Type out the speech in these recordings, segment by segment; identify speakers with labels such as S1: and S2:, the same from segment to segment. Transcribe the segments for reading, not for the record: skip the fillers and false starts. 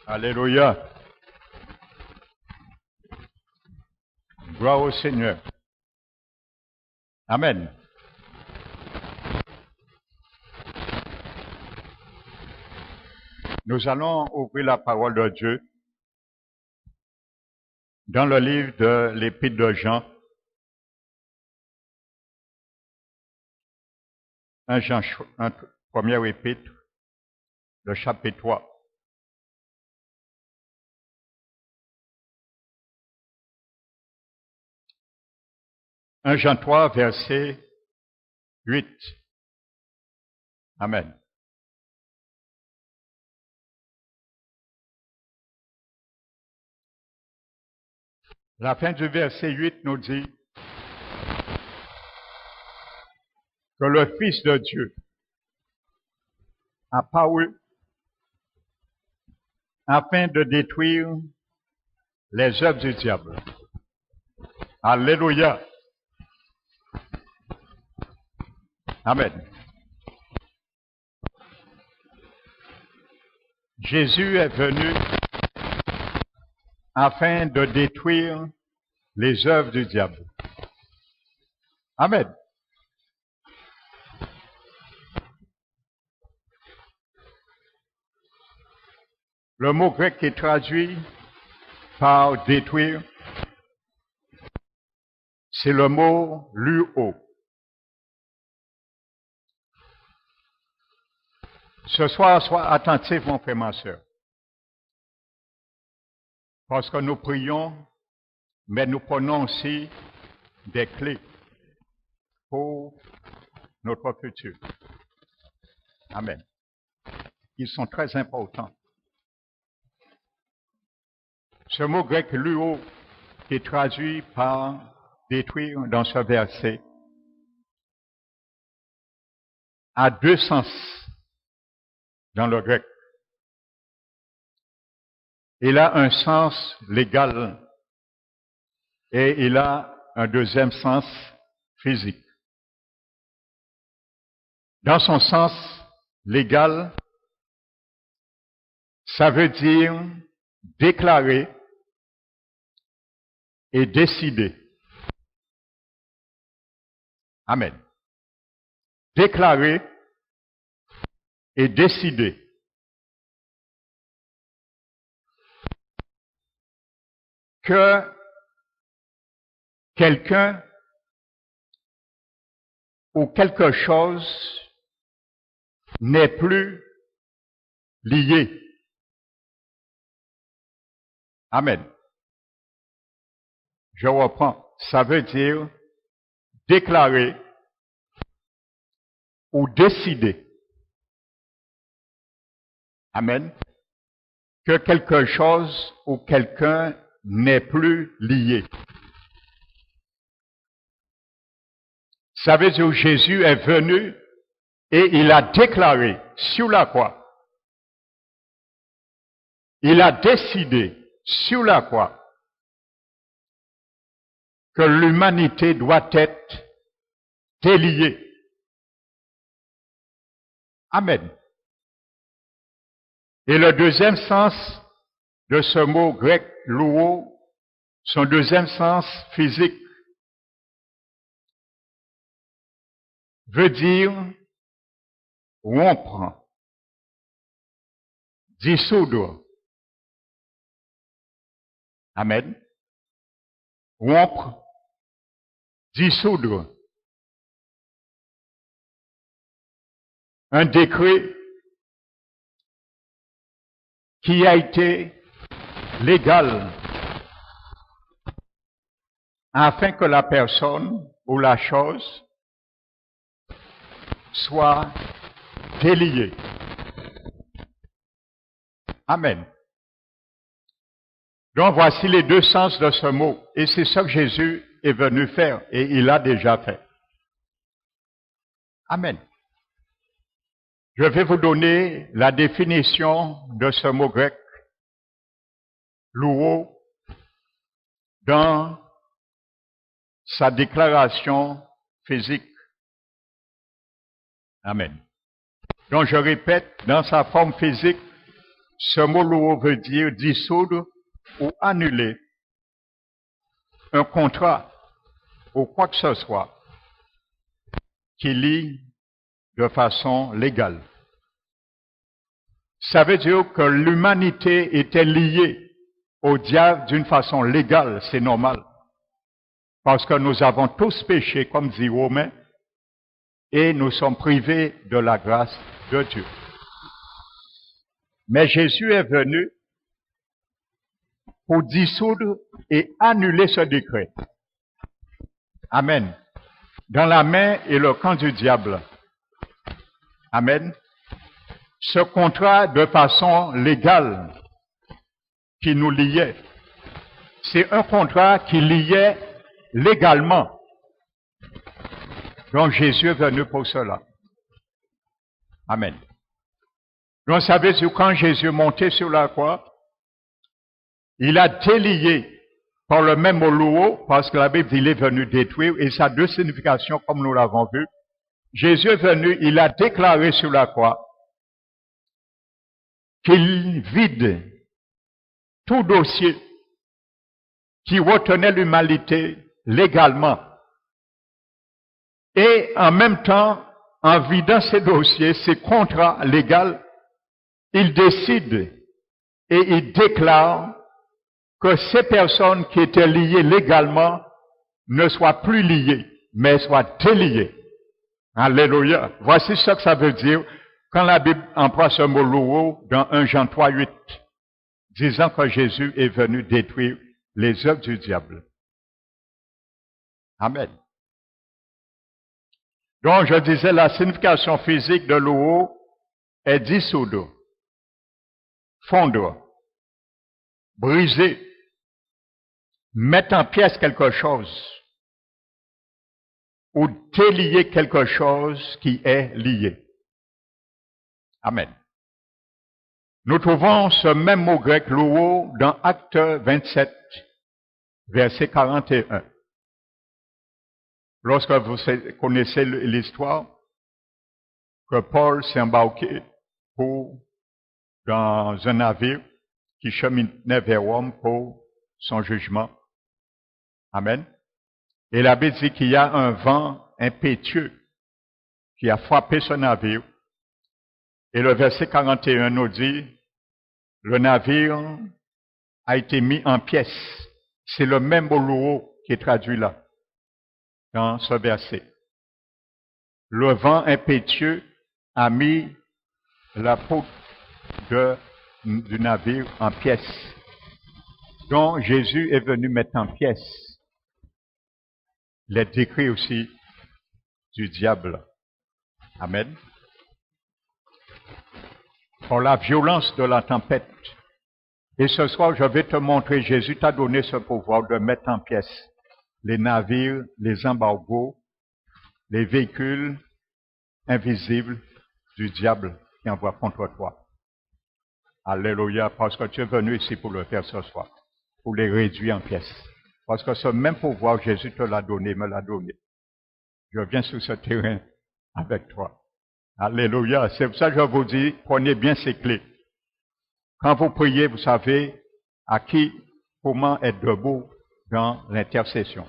S1: Alléluia. Gloire au Seigneur. Amen. Nous allons ouvrir la parole de Dieu dans le livre de l'Épître de Jean, 1 Jean, première épître, le chapitre 3. « 1 Jean 3, verset 8. Amen. La fin du verset 8 nous dit que le Fils de Dieu a paru afin de détruire les œuvres du diable. Alléluia. Amen. Jésus est venu afin de détruire les œuvres du diable. Amen. Le mot grec qui est traduit par détruire, c'est le mot luo. Ce soir, sois attentif, mon frère, ma soeur. Parce que nous prions, mais nous prenons aussi des clés pour notre futur. Amen. Ils sont très importants. Ce mot grec luo, qui est traduit par détruire dans ce verset, a deux sens dans le grec. Il a un sens légal et il a un deuxième sens physique. Dans son sens légal, ça veut dire déclarer et décider. Amen. Déclarer et décider. Que quelqu'un ou quelque chose n'est plus lié. Amen. Je reprends. Ça veut dire déclarer ou décider. Amen. Que quelque chose ou quelqu'un n'est plus lié. Ça veut dire que Jésus est venu et il a déclaré sur la croix. Il a décidé sur la croix que l'humanité doit être déliée. Amen. Et le deuxième sens de ce mot grec luo, son deuxième sens physique, veut dire rompre, dissoudre. Amen. Rompre, dissoudre. Un décret qui a été légal afin que la personne ou la chose soit déliée. Amen. Donc voici les deux sens de ce mot. Et c'est ça que Jésus est venu faire et il a déjà fait. Amen. Je vais vous donner la définition de ce mot grec, luo, dans sa déclaration physique. Amen. Donc je répète, dans sa forme physique, Ce mot louo veut dire dissoudre ou annuler un contrat ou quoi que ce soit qui lie de façon légale. Ça veut dire que l'humanité était liée au diable d'une façon légale, c'est normal. Parce que nous avons tous péché, comme dit Romain, et nous sommes privés de la grâce de Dieu. Mais Jésus est venu pour dissoudre et annuler ce décret. Amen. Dans la main et le camp du diable. Amen. Ce contrat de façon légale qui nous liait, c'est un contrat qui liait légalement. Donc Jésus est venu pour cela. Amen. Donc ça veut dire quand Jésus est monté sur la croix, il a délié par le même mot louo, parce que la Bible dit il est venu détruire, et ça a deux significations comme nous l'avons vu. Jésus est venu, il a déclaré sur la croix qu'il vide tout dossier qui retenait l'humanité légalement. Et en même temps, en vidant ces dossiers, ces contrats légaux, il décide et il déclare que ces personnes qui étaient liées légalement ne soient plus liées, mais soient déliées. Alléluia. Voici ce que ça veut dire quand la Bible emploie ce mot louo dans 1 Jean 3:8, disant que Jésus est venu détruire les œuvres du diable. Amen. Donc, je disais, la signification physique de louo est dissoudre, fondre, briser, mettre en pièces quelque chose ou délier quelque chose qui est lié. Amen. Nous trouvons ce même mot grec louo dans Actes 27, verset 41. Lorsque vous connaissez l'histoire que Paul s'est embarqué dans un navire qui cheminait vers Rome pour son jugement. Amen. Et la Bible dit qu'il y a un vent impétueux qui a frappé ce navire. Et le verset 41 nous dit, le navire a été mis en pièces. C'est le même mot louo qui est traduit là, dans ce verset. Le vent impétueux a mis la poutre du navire en pièces. Donc Jésus est venu mettre en pièces les décrets aussi du diable. Amen. Pour la violence de la tempête. Et ce soir, je vais te montrer, Jésus t'a donné ce pouvoir de mettre en pièces les navires, les embargos, les véhicules invisibles du diable qui envoie contre toi. Alléluia, parce que tu es venu ici pour le faire ce soir, pour les réduire en pièces. Parce que ce même pouvoir, Jésus te l'a donné, me l'a donné. Je viens sur ce terrain avec toi. Alléluia. C'est pour ça que je vous dis, prenez bien ces clés. Quand vous priez, vous savez à qui, comment être debout dans l'intercession.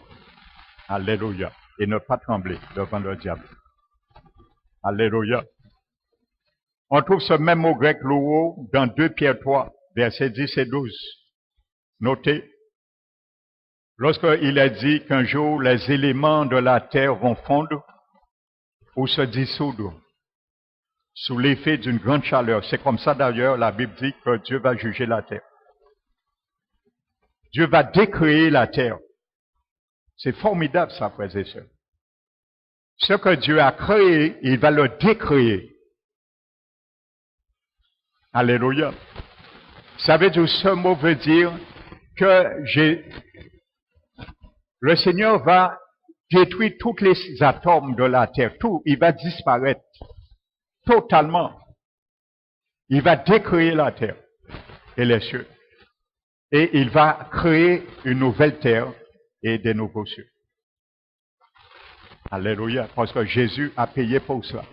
S1: Alléluia. Et ne pas trembler devant le diable. Alléluia. On trouve ce même mot grec louo dans 2 Pierre 3, versets 10 et 12. Notez. Lorsqu'il est dit qu'un jour les éléments de la terre vont fondre ou se dissoudre sous l'effet d'une grande chaleur. C'est comme ça d'ailleurs, la Bible dit que Dieu va juger la terre. Dieu va décréer la terre. C'est formidable ça, frères et sœurs. Ce que Dieu a créé, il va le décréer. Alléluia. Ça veut dire, ce mot veut dire que le Seigneur va détruire tous les atomes de la terre. Tout, il va disparaître. Totalement. Il va décréer la terre et les cieux. Et il va créer une nouvelle terre et des nouveaux cieux. Alléluia. Parce que Jésus a payé pour ça.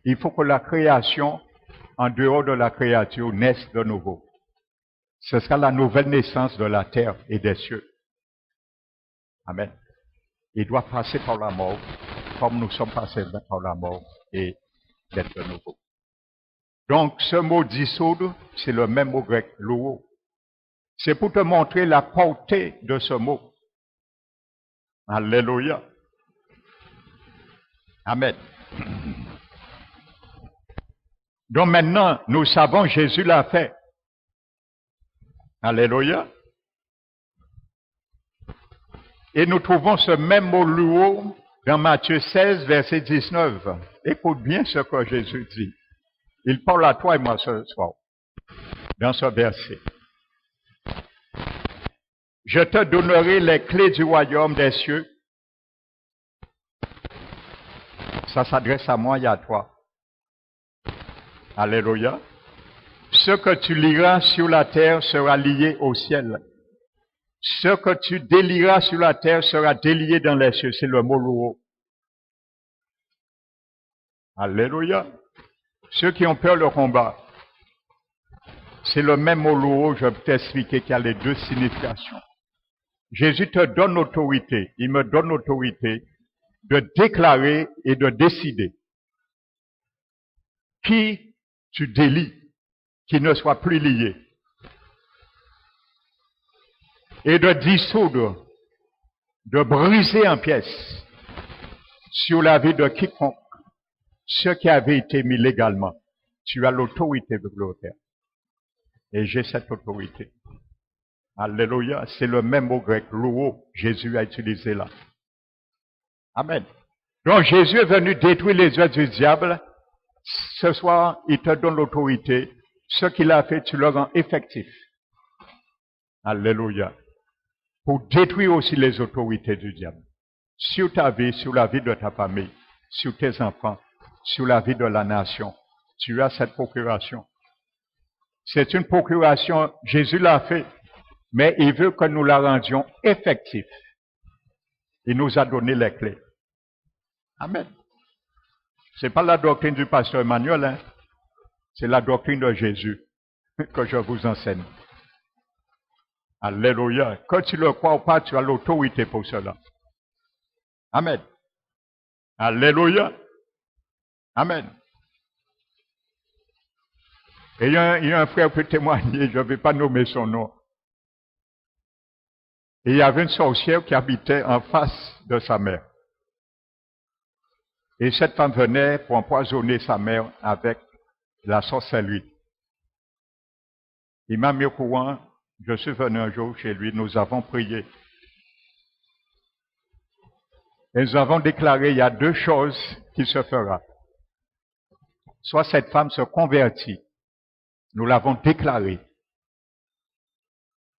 S1: Il faut que la création en dehors de la créature, naissent de nouveau. Ce sera la nouvelle naissance de la terre et des cieux. Amen. Il doit passer par la mort, comme nous sommes passés par la mort et d'être de nouveau. Donc, ce mot dissoudre, c'est le même mot grec, louo. C'est pour te montrer la portée de ce mot. Alléluia. Amen. Donc maintenant, nous savons Jésus l'a fait. Alléluia. Et nous trouvons ce même mot louo dans Matthieu 16, verset 19. Écoute bien ce que Jésus dit. Il parle à toi et moi ce soir, dans ce verset. Je te donnerai les clés du royaume des cieux. Ça s'adresse à moi et à toi. Alléluia. Ce que tu liras sur la terre sera lié au ciel. Ce que tu délieras sur la terre sera délié dans les cieux. C'est le mot louo. Alléluia. Ceux qui ont peur le combat, c'est le même mot louo, je vais t'expliquer qu'il y a les deux significations. Jésus te donne l'autorité, il me donne l'autorité de déclarer et de décider qui tu délies, qui ne soit plus lié, et de dissoudre, de briser en pièces sur la vie de quiconque ce qui avait été mis légalement. Tu as l'autorité de le faire. Et j'ai cette autorité. Alléluia. C'est le même mot grec, louo, Jésus a utilisé là. Amen. Donc Jésus est venu détruire les œuvres du diable. Ce soir, il te donne l'autorité. Ce qu'il a fait, tu le rends effectif. Alléluia. Pour détruire aussi les autorités du diable. Sur ta vie, sur la vie de ta famille, sur tes enfants, sur la vie de la nation. Tu as cette procuration. C'est une procuration, Jésus l'a fait, mais il veut que nous la rendions effective. Il nous a donné les clés. Amen. C'est pas la doctrine du pasteur Emmanuel, hein? C'est la doctrine de Jésus que je vous enseigne. Alléluia. Quand tu le crois ou pas, tu as l'autorité pour cela. Amen. Alléluia. Amen. Et il y a un frère qui peut témoigner, je ne vais pas nommer son nom. Et il y avait une sorcière qui habitait en face de sa mère. Et cette femme venait pour empoisonner sa mère avec la sorcellerie. Il m'a mis au courant, je suis venu un jour chez lui, nous avons prié. Et nous avons déclaré, il y a deux choses qui se feront. Soit cette femme se convertit, nous l'avons déclaré.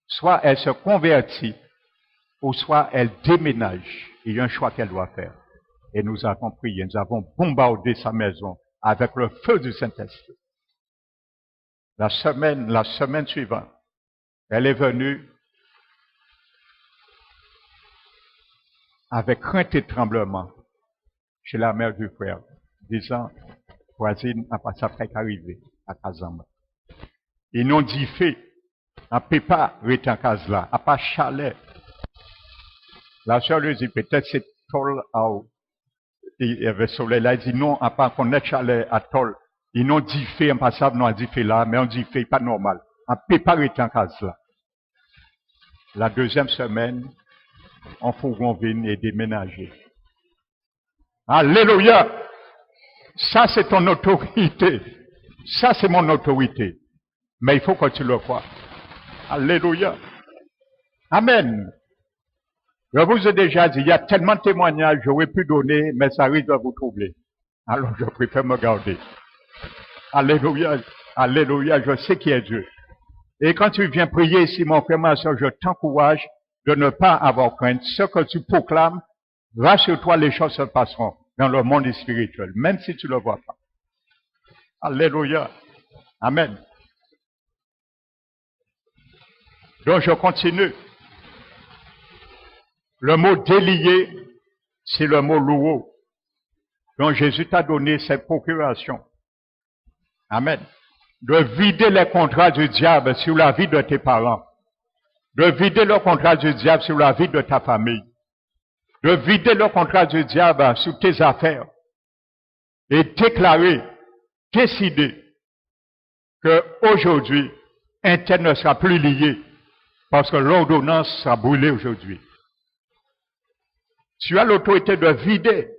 S1: Soit elle se convertit, ou soit elle déménage. Il y a un choix qu'elle doit faire. Et nous avons prié, nous avons bombardé sa maison avec le feu du Saint-Esprit. La semaine suivante, elle est venue avec crainte et tremblement chez la mère du frère, disant, voisine, à pas ça fait qu'arriver à Kazamba. Ils n'ont dit fait, à Pépa, rester en case là, à pas chalet. La sœur lui dit, peut-être c'est tol à il y avait soleil là, il dit non, à part qu'on est chalet à tol. Ils n'ont dit fait, en passant, non, dit fait là, mais on dit fait, pas normal. On ne peut pas rester en case là. La deuxième semaine, on fourgon vient et déménager. Alléluia! Ça, c'est ton autorité. Ça, c'est mon autorité. Mais il faut que tu le crois. Alléluia! Amen! Je vous ai déjà dit, il y a tellement de témoignages, j'aurais pu donner, mais ça risque de vous troubler. Alors, je préfère me garder. Alléluia! Alléluia! Je sais qui est Dieu. Et quand tu viens prier ici, mon frère, ma soeur, je t'encourage de ne pas avoir crainte. Ce que tu proclames, rassure-toi, les choses se passeront dans le monde spirituel, même si tu ne le vois pas. Alléluia. Amen. Donc, je continue. Le mot délié, c'est le mot louo. Donc, Jésus t'a donné cette procuration. Amen. de vider les contrats du diable sur la vie de tes parents, de vider le contrat du diable sur la vie de ta famille, de vider le contrat du diable sur tes affaires et déclarer, décider que aujourd'hui, un tel ne sera plus lié parce que l'ordonnance sera brûlée aujourd'hui. Tu as l'autorité de vider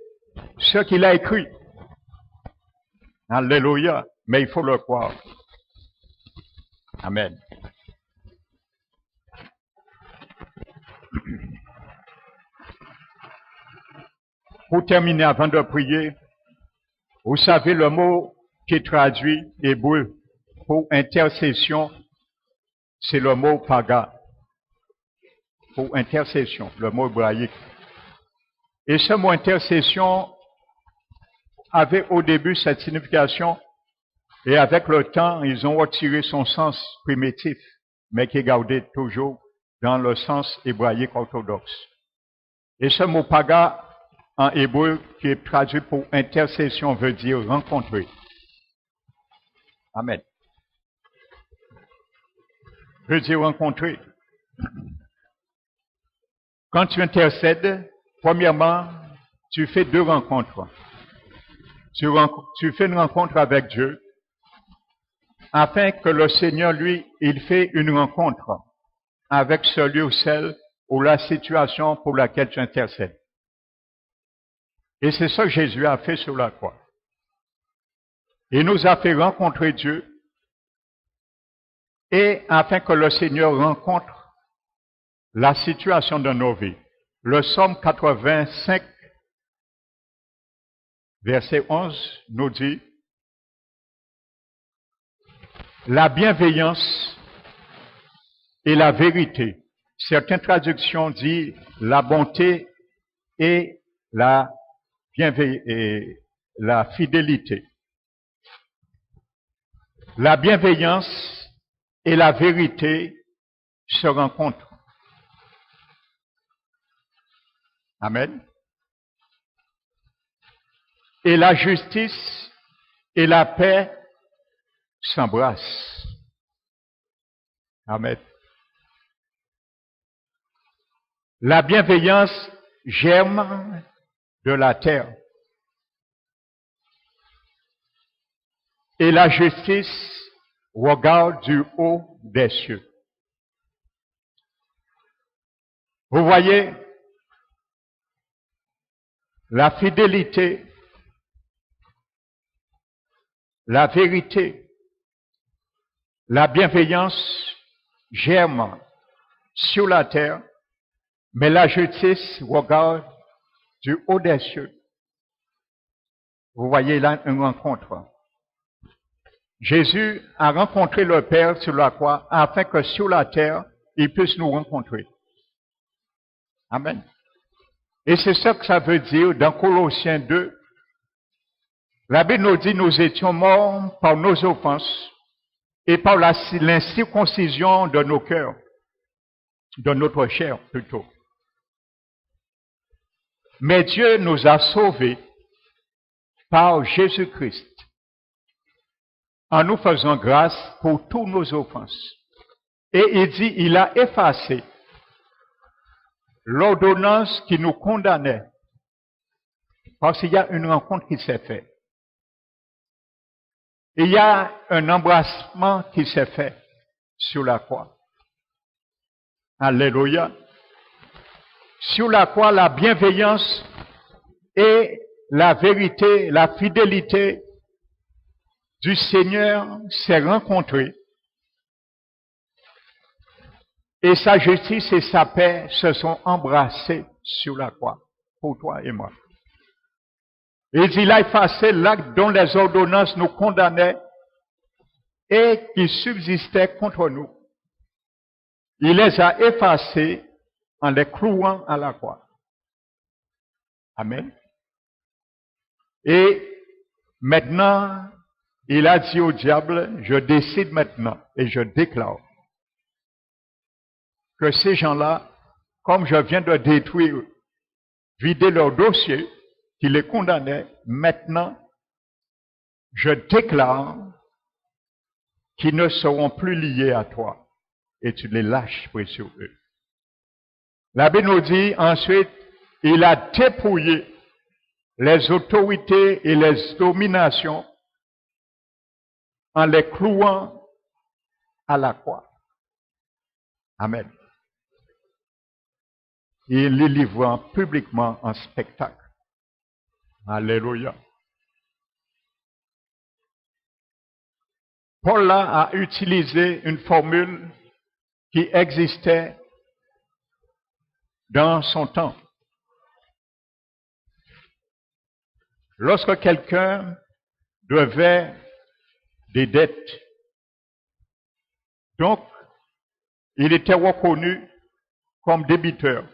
S1: ce qu'il a écrit. Alléluia. Mais il faut le croire. Amen. Pour terminer, avant de prier, vous savez le mot qui est traduit hébreu pour intercession, c'est le mot paga. Pour intercession, le mot hébraïque. Et ce mot intercession avait au début cette signification, et avec le temps, ils ont retiré son sens primitif, mais qui est gardé toujours dans le sens hébraïque orthodoxe. Et ce mot paga, en hébreu, qui est traduit pour intercession, veut dire rencontrer. Amen. Veut dire rencontrer. Quand tu intercèdes, premièrement, tu fais deux rencontres. Tu fais une rencontre avec Dieu, afin que le Seigneur, lui, il fait une rencontre avec celui ou celle ou la situation pour laquelle tu intercèdes. Et c'est ça que Jésus a fait sur la croix. Il nous a fait rencontrer Dieu, et afin que le Seigneur rencontre la situation de nos vies. Le Psaume 85, verset 11, nous dit « La bienveillance et la vérité ». Certaines traductions disent « la bonté et la fidélité ». La bienveillance et la vérité se rencontrent. Amen. Et la justice et la paix s'embrassent. Amen. La bienveillance germe de la terre. Et la justice regarde du haut des cieux. Vous voyez, la fidélité, la vérité, la bienveillance germent sur la terre, mais la justice regarde du haut des cieux. Vous voyez là une rencontre. Jésus a rencontré le Père sur la croix afin que sur la terre, il puisse nous rencontrer. Amen. Et c'est ça que ça veut dire dans Colossiens 2. La Bible nous dit nous étions morts par nos offenses et par l'incirconcision de nos cœurs, de notre chair plutôt. Mais Dieu nous a sauvés par Jésus-Christ en nous faisant grâce pour toutes nos offenses. Et il dit, il a effacé l'ordonnance qui nous condamnait, parce qu'il y a une rencontre qui s'est faite. Il y a un embrassement qui s'est fait sur la croix. Alléluia. Sur la croix, la bienveillance et la vérité, la fidélité du Seigneur s'est rencontrée. Et sa justice et sa paix se sont embrassées sur la croix, pour toi et moi. Il a effacé l'acte dont les ordonnances nous condamnaient et qui subsistaient contre nous. Il les a effacés en les clouant à la croix. Amen. Et maintenant, il a dit au diable, je décide maintenant et je déclare que ces gens-là, comme je viens de détruire, vider leur dossier qui les condamnait, maintenant, je déclare qui ne seront plus liés à toi et tu les lâches sur eux. La Bible nous dit ensuite, il a dépouillé les autorités et les dominations en les clouant à la croix. Amen. Et les livrant publiquement en spectacle. Alléluia. Paul là a utilisé une formule qui existait dans son temps. Lorsque quelqu'un devait des dettes, donc il était reconnu comme débiteur.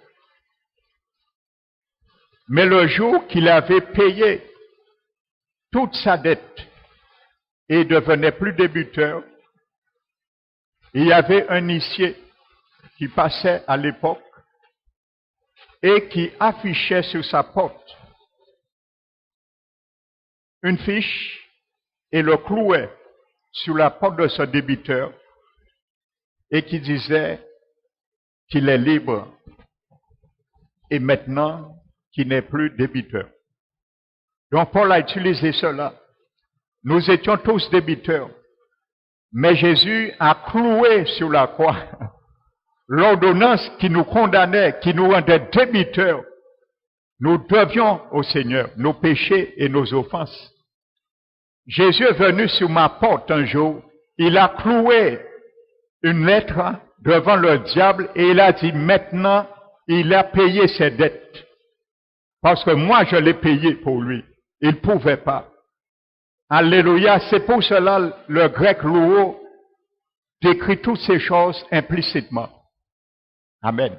S1: Mais le jour qu'il avait payé toute sa dette et devenait plus débiteur, il y avait un huissier qui passait à l'époque et qui affichait sur sa porte une fiche et le clouait sur la porte de ce débiteur et qui disait qu'il est libre et maintenant qu'il n'est plus débiteur. Donc Paul a utilisé cela. Nous étions tous débiteurs, mais Jésus a cloué sur la croix l'ordonnance qui nous condamnait, qui nous rendait débiteurs. Nous devions au Seigneur nos péchés et nos offenses. Jésus est venu sur ma porte un jour, il a cloué une lettre devant le diable et il a dit maintenant il a payé ses dettes. Parce que moi je l'ai payé pour lui. Il ne pouvait pas. Alléluia. C'est pour cela le grec louo décrit toutes ces choses implicitement. Amen.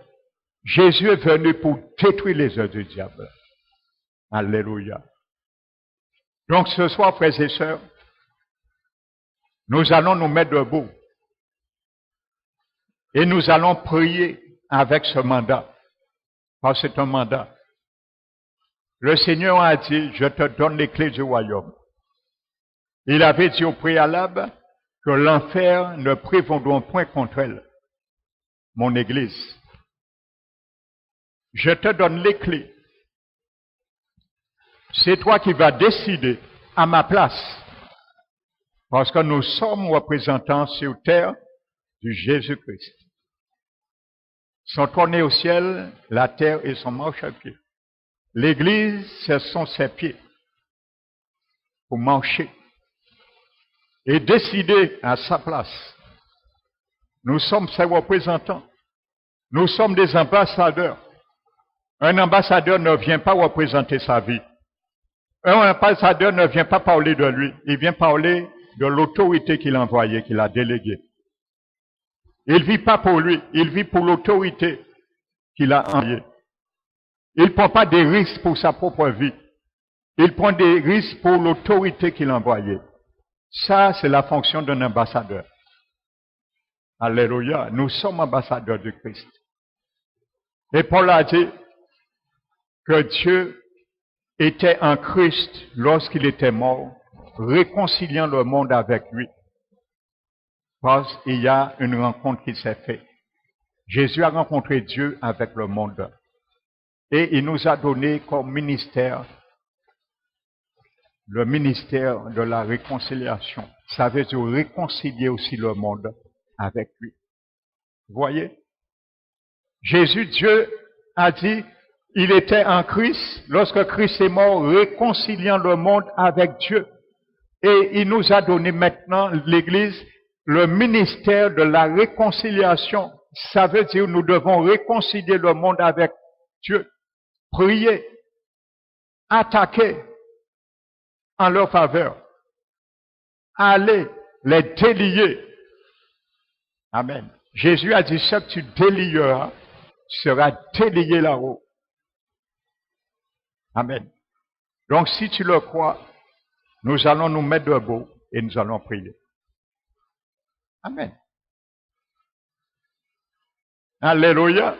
S1: Jésus est venu pour détruire les œuvres du diable. Alléluia. Donc ce soir, frères et sœurs, nous allons nous mettre debout et nous allons prier avec ce mandat. Parce que c'est un mandat. Le Seigneur a dit, je te donne les clés du royaume. Il avait dit au préalable que l'enfer ne prévaudra point contre elle, mon Église. Je te donne les clés. C'est toi qui vas décider à ma place. Parce que nous sommes représentants sur terre du Jésus-Christ. Son trône est au ciel, la terre est son marchepied. L'Église, ce sont ses pieds pour marcher et décider à sa place. Nous sommes ses représentants. Nous sommes des ambassadeurs. Un ambassadeur ne vient pas représenter sa vie. Un ambassadeur ne vient pas parler de lui. Il vient parler de l'autorité qu'il a envoyée, qu'il a déléguée. Il ne vit pas pour lui, il vit pour l'autorité qu'il a envoyée. Il ne prend pas des risques pour sa propre vie. Il prend des risques pour l'autorité qu'il a envoyée. Ça, c'est la fonction d'un ambassadeur. Alléluia. Nous sommes ambassadeurs de Christ. Et Paul a dit que Dieu était en Christ lorsqu'il était mort, réconciliant le monde avec lui. Parce qu'il y a une rencontre qui s'est faite. Jésus a rencontré Dieu avec le monde. Et il nous a donné comme ministère le ministère de la réconciliation. Ça veut dire réconcilier aussi le monde avec lui. Vous voyez? Jésus, Dieu a dit, il était en Christ, lorsque Christ est mort, réconciliant le monde avec Dieu. Et il nous a donné maintenant, l'Église, le ministère de la réconciliation. Ça veut dire nous devons réconcilier le monde avec Dieu. Prier, attaquer en leur faveur, aller les délier. Amen. Jésus a dit, ce que tu délieras sera délié là-haut. Amen. Donc si tu le crois, nous allons nous mettre debout et nous allons prier. Amen. Alléluia.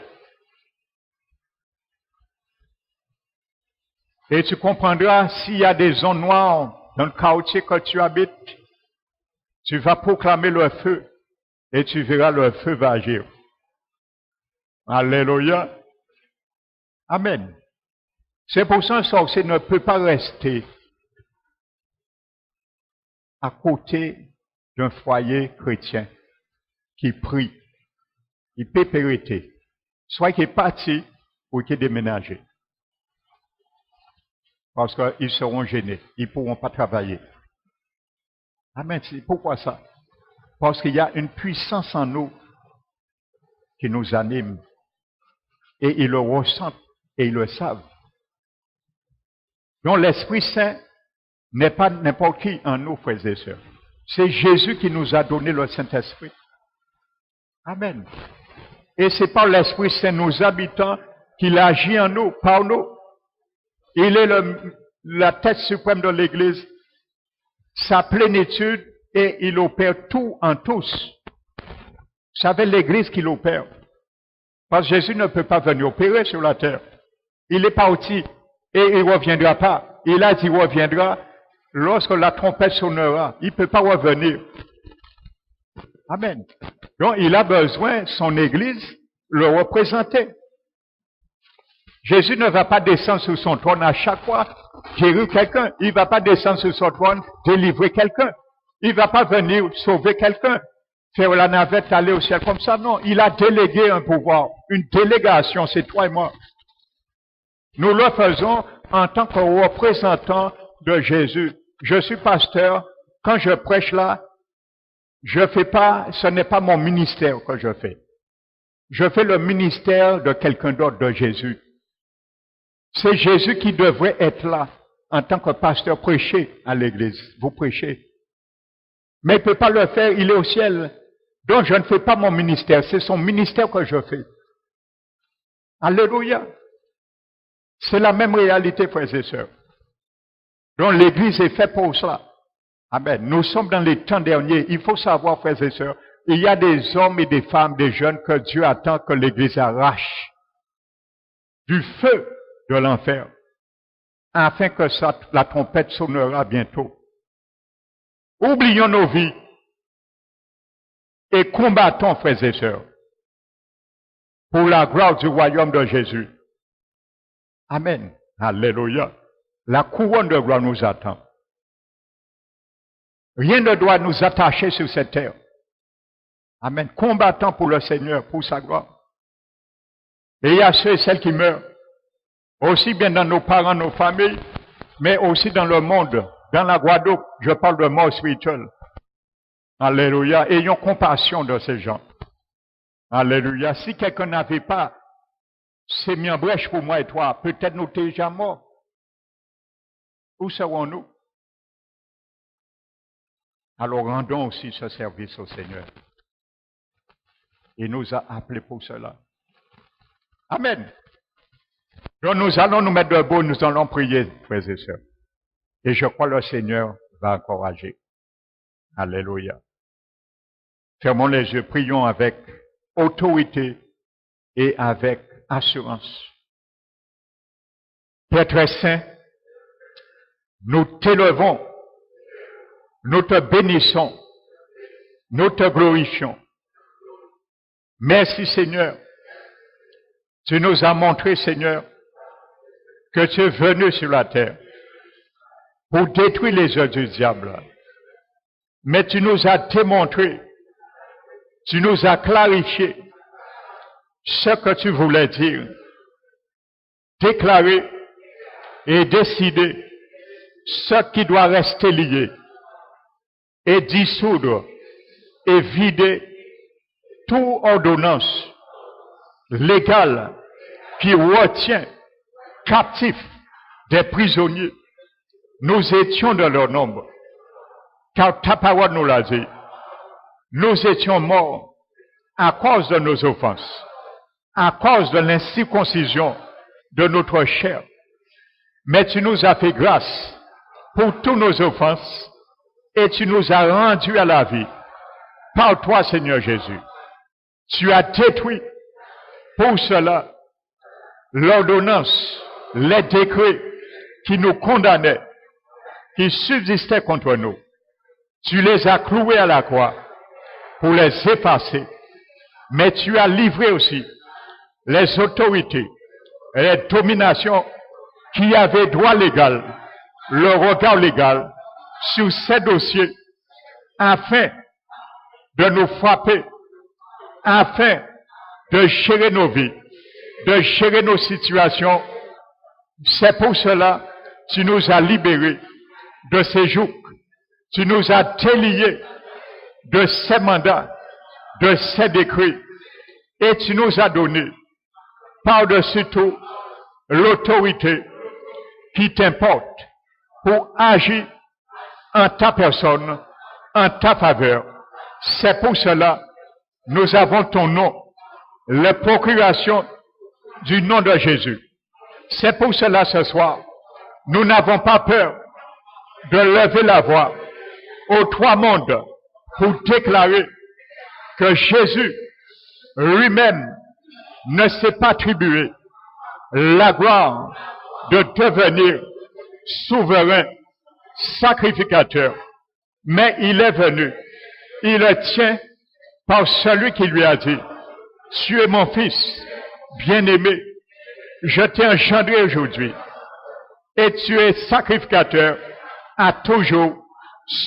S1: Et tu comprendras s'il y a des zones noires dans le quartier que tu habites, Tu vas proclamer le feu et tu verras le feu va agir. Alléluia. Amen. C'est pour ça qu'un sorcier ne peut pas rester à côté d'un foyer chrétien qui prie. Il peut péréter. Soit qu'il est parti ou qu'il est déménagé. Parce qu'ils seront gênés. Ils ne pourront pas travailler. Amen. Pourquoi ça? Parce qu'il y a une puissance en nous qui nous anime. Et ils le ressentent et ils le savent. Donc l'Esprit Saint n'est pas n'importe qui en nous, frères et sœurs. C'est Jésus qui nous a donné le Saint-Esprit. Amen. Et c'est par l'Esprit Saint, nous habitants, qu'il agit en nous, par nous. Il est la tête suprême de l'Église, sa plénitude, et il opère tout en tous. C'est avec l'Église qu'il opère. Parce que Jésus ne peut pas venir opérer sur la terre. Il est parti et il ne reviendra pas. Il a dit qu'il reviendra lorsque la trompette sonnera. Il ne peut pas revenir. Amen. Donc il a besoin, son Église, le représenter. Jésus ne va pas descendre sur son trône à chaque fois guérir quelqu'un. Il ne va pas descendre sur son trône délivrer quelqu'un. Il ne va pas venir sauver quelqu'un, faire la navette, aller au ciel comme ça. Non, il a délégué un pouvoir, une délégation, c'est toi et moi. Nous le faisons en tant que représentants de Jésus. Je suis pasteur. Quand je prêche là, je fais pas, ce n'est pas mon ministère que je fais. Je fais le ministère de quelqu'un d'autre, de Jésus. C'est Jésus qui devrait être là en tant que pasteur prêcher à l'église. Vous prêchez. Mais il ne peut pas le faire, il est au ciel. Donc je ne fais pas mon ministère, c'est son ministère que je fais. Alléluia. C'est la même réalité, frères et sœurs. Donc l'église est faite pour cela. Amen. Nous sommes dans les temps derniers. Il faut savoir, frères et sœurs, il y a des hommes et des femmes, des jeunes que Dieu attend que l'église arrache du feu de l'enfer, afin que la trompette sonnera bientôt. Oublions nos vies et combattons, frères et sœurs, pour la gloire du royaume de Jésus. Amen. Alléluia. La couronne de gloire nous attend. Rien ne doit nous attacher sur cette terre. Amen. Combattons pour le Seigneur, pour sa gloire. Et il y a ceux et celles qui meurent, aussi bien dans nos parents, nos familles, mais aussi dans le monde, dans la Guadeloupe. Je parle de mort spirituelle. Alléluia. Ayons compassion de ces gens. Alléluia. Si quelqu'un n'avait pas s'est mis en brèche pour moi et toi, peut-être nous étions déjà morts. Où serons-nous? Alors rendons aussi ce service au Seigneur. Il nous a appelés pour cela. Amen. Donc nous allons nous mettre debout, nous allons prier, frères et sœurs. Et je crois que le Seigneur va encourager. Alléluia. Fermons les yeux, prions avec autorité et avec assurance. Père très saint, nous t'élevons, nous te bénissons, nous te glorifions. Merci Seigneur. Tu nous as montré, Seigneur, que tu es venu sur la terre pour détruire les œuvres du diable. Mais tu nous as démontré, tu nous as clarifié ce que tu voulais dire, déclarer et décider ce qui doit rester lié et dissoudre et vider toute ordonnance légale qui retient captifs des prisonniers. Nous étions dans leur nombre, car ta parole nous l'a dit. Nous étions morts à cause de nos offenses, à cause de l'incirconcision de notre chair. Mais tu nous as fait grâce pour toutes nos offenses et tu nous as rendus à la vie. Par toi, Seigneur Jésus, tu as détruit pour cela l'ordonnance, les décrets qui nous condamnaient, qui subsistaient contre nous. Tu les as cloués à la croix pour les effacer. Mais tu as livré aussi les autorités et les dominations qui avaient droit légal, le regard légal sur ces dossiers afin de nous frapper, afin de gérer nos vies, de gérer nos situations. C'est pour cela que tu nous as libérés de ces jougs, tu nous as déliés de ces mandats, de ces décrets, et tu nous as donné par-dessus tout l'autorité qui t'importe pour agir en ta personne, en ta faveur. C'est pour cela que nous avons ton nom, la procuration du nom de Jésus. C'est pour cela ce soir, nous n'avons pas peur de lever la voix aux trois mondes pour déclarer que Jésus lui-même ne s'est pas attribué la gloire de devenir souverain, sacrificateur, mais il est venu, il le tient par celui qui lui a dit, tu es mon fils bien-aimé, je t'ai engendré aujourd'hui, et tu es sacrificateur à toujours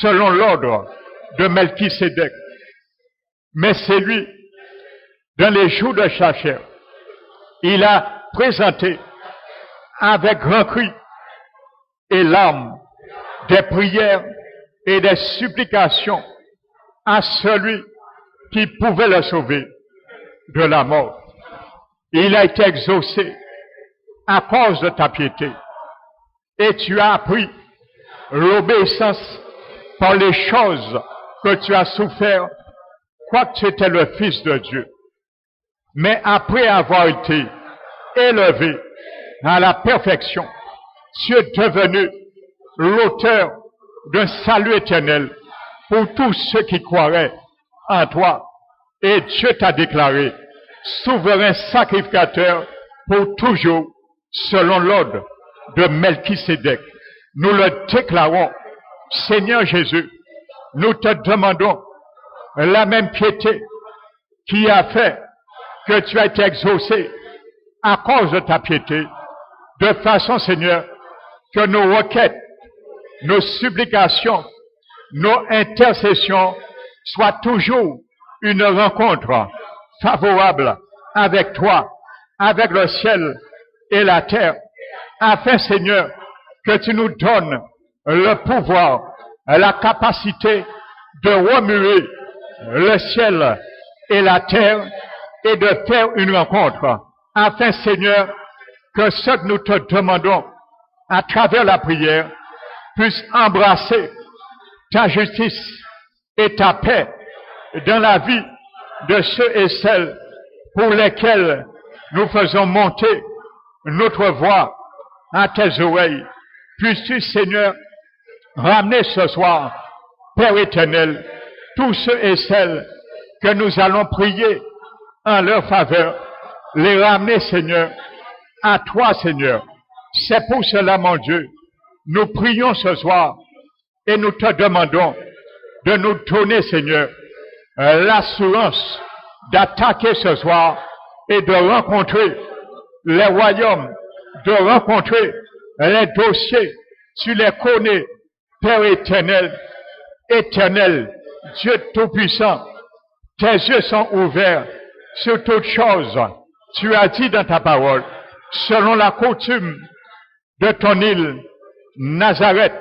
S1: selon l'ordre de Melchisédek. Mais c'est lui, dans les jours de sa chair, il a présenté avec grand cri et larmes des prières et des supplications à celui qui pouvait le sauver de la mort. Il a été exaucé à cause de ta piété. Et tu as appris l'obéissance par les choses que tu as souffert, quoique tu étais le Fils de Dieu. Mais après avoir été élevé à la perfection, tu es devenu l'auteur d'un salut éternel pour tous ceux qui croiraient en toi. Et Dieu t'a déclaré souverain sacrificateur pour toujours selon l'ordre de Melchisédek. Nous le déclarons, Seigneur Jésus, nous te demandons la même piété qui a fait que tu as été exaucé à cause de ta piété, de façon, Seigneur, que nos requêtes, nos supplications, nos intercessions soient toujours une rencontre favorable avec toi, avec le ciel et la terre, afin, Seigneur, que tu nous donnes le pouvoir, la capacité de remuer le ciel et la terre et de faire une rencontre, afin, Seigneur, que ce que nous te demandons à travers la prière puisse embrasser ta justice et ta paix dans la vie de ceux et celles pour lesquels nous faisons monter notre voix à tes oreilles. Puisses-tu, Seigneur, ramener ce soir, Père éternel, tous ceux et celles que nous allons prier en leur faveur, les ramener, Seigneur, à toi, Seigneur. C'est pour cela, mon Dieu, nous prions ce soir et nous te demandons de nous donner, Seigneur, l'assurance d'attaquer ce soir et de rencontrer les royaumes, de rencontrer les dossiers. Tu les connais, Père éternel, éternel, Dieu Tout-Puissant. Tes yeux sont ouverts sur toutes choses. Tu as dit dans ta parole, selon la coutume de ton île, Nazareth,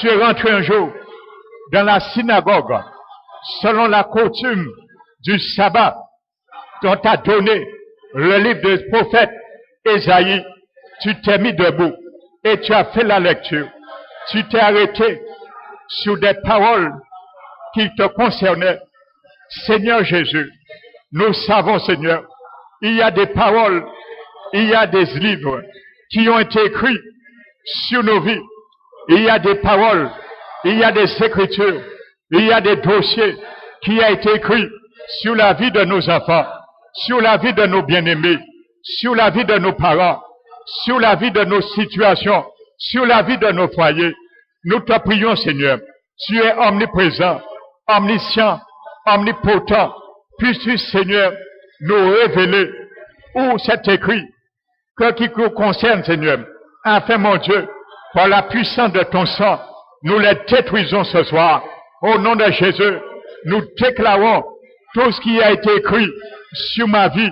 S1: tu es rentré un jour dans la synagogue, selon la coutume du sabbat, dont t'a donné le livre du prophète Ésaïe. Tu t'es mis debout et tu as fait la lecture. Tu t'es arrêté sur des paroles qui te concernaient. Seigneur Jésus, nous savons, Seigneur, il y a des paroles, il y a des livres qui ont été écrits sur nos vies. Il y a des paroles, il y a des écritures, il y a des dossiers qui ont été écrits sur la vie de nos enfants, sur la vie de nos bien-aimés, sur la vie de nos parents, sur la vie de nos situations, sur la vie de nos foyers. Nous te prions, Seigneur, Tu es omniprésent, omniscient, omnipotent. Puisses-tu, Seigneur, nous révéler où c'est écrit que qui nous concerne, Seigneur, afin, mon Dieu, par la puissance de ton sang, nous les détruisons ce soir. Au nom de Jésus, nous déclarons tout ce qui a été écrit sur ma vie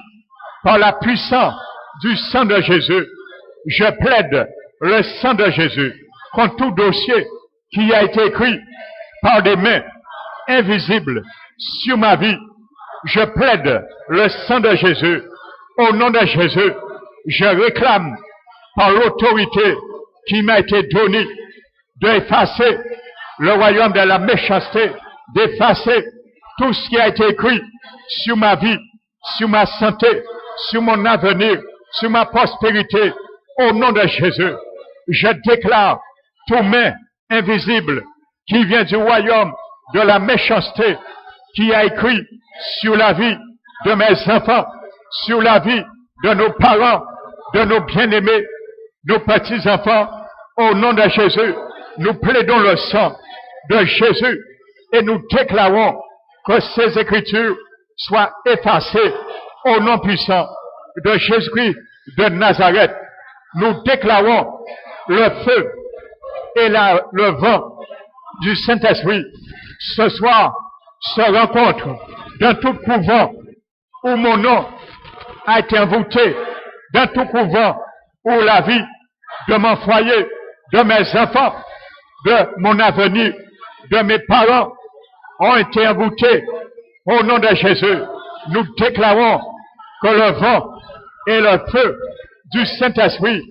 S1: par la puissance du sang de Jésus. Je plaide le sang de Jésus contre tout dossier qui a été écrit par des mains invisibles sur ma vie. Je plaide le sang de Jésus. Au nom de Jésus, je réclame par l'autorité qui m'a été donnée d'effacer le royaume de la méchanceté, d'effacer tout ce qui a été écrit sur ma vie, sur ma santé, sur mon avenir, sur ma prospérité. Au nom de Jésus, je déclare toute main invisible qui vient du royaume de la méchanceté, qui a écrit sur la vie de mes enfants, sur la vie de nos parents, de nos bien-aimés, nos petits-enfants. Au nom de Jésus, nous plaidons le sang de Jésus et nous déclarons que ces écritures soient effacées au nom puissant de Jésus-Christ de Nazareth. Nous déclarons le feu et le vent du Saint-Esprit ce soir se rencontrent dans tout couvent où mon nom a été envoûté, dans tout couvent où la vie de mon foyer, de mes enfants, de mon avenir, de mes parents ont été envoûtés. Au nom de Jésus, nous déclarons que le vent et le feu du Saint-Esprit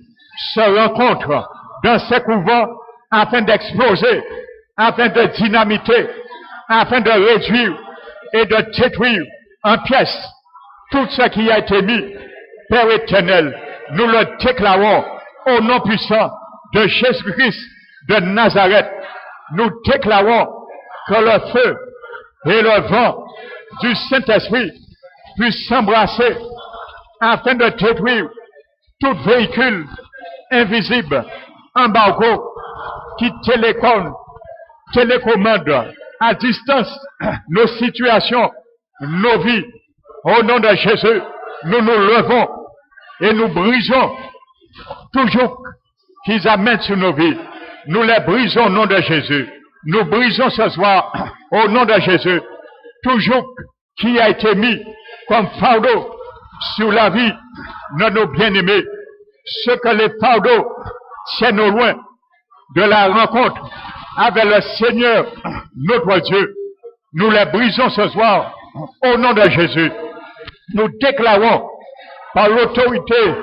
S1: se rencontrent dans ces couvents afin d'exploser, afin de dynamiter, afin de réduire et de détruire en pièces tout ce qui a été mis. Père éternel, nous le déclarons au nom puissant de Jésus-Christ de Nazareth. Nous déclarons que le feu et le vent du Saint-Esprit puissent s'embrasser afin de détruire tout véhicule invisible, embargo, qui télécommande à distance nos situations, nos vies. Au nom de Jésus, nous nous levons et nous brisons toujours qu'ils amènent sur nos vies. Nous les brisons au nom de Jésus. Nous brisons ce soir au nom de Jésus toujours qui a été mis comme fardeau sur la vie de nos bien-aimés. Ce que les fardeaux tiennent au loin de la rencontre avec le Seigneur, notre Dieu. Nous les brisons ce soir au nom de Jésus. Nous déclarons par l'autorité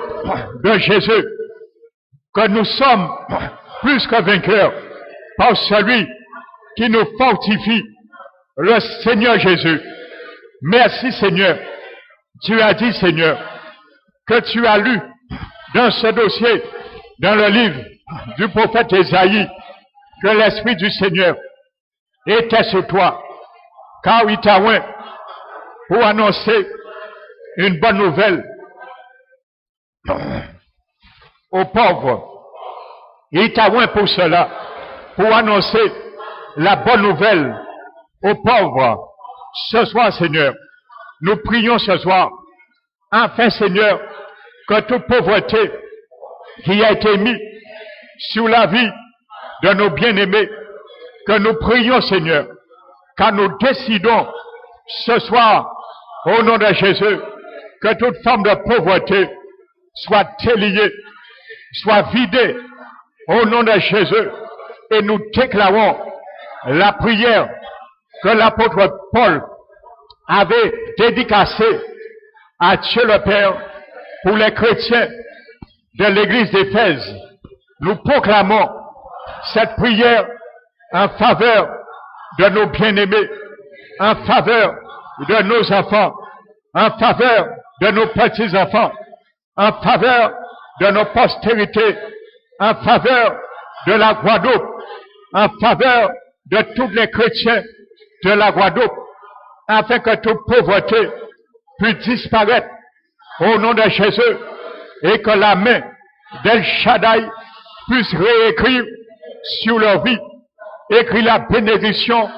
S1: de Jésus que nous sommes plus que vainqueurs par celui qui nous fortifie, le Seigneur Jésus. Merci Seigneur. Tu as dit Seigneur que tu as lu dans ce dossier, dans le livre du prophète Ésaïe, que l'Esprit du Seigneur était sur toi, car il t'a oint pour annoncer une bonne nouvelle aux pauvres. Il t'a oint pour cela, pour annoncer la bonne nouvelle aux pauvres. Ce soir, Seigneur, nous prions ce soir, enfin, Seigneur, que toute pauvreté qui a été mise sur la vie de nos bien-aimés, que nous prions, Seigneur, car nous décidons ce soir, au nom de Jésus, que toute forme de pauvreté soit déliée, soit vidée, au nom de Jésus, et nous déclarons la prière que l'apôtre Paul avait dédicacée à Dieu le Père pour les chrétiens de l'église d'Éphèse. Nous proclamons cette prière en faveur de nos bien-aimés, en faveur de nos enfants, en faveur de nos petits-enfants, en faveur de nos postérités, en faveur de la Guadeloupe, en faveur de tous les chrétiens de la Guadeloupe, afin que toute pauvreté puisse disparaître au nom de Jésus et que la main d'El Shaddai puisse réécrire sur leur vie écrit la bénédiction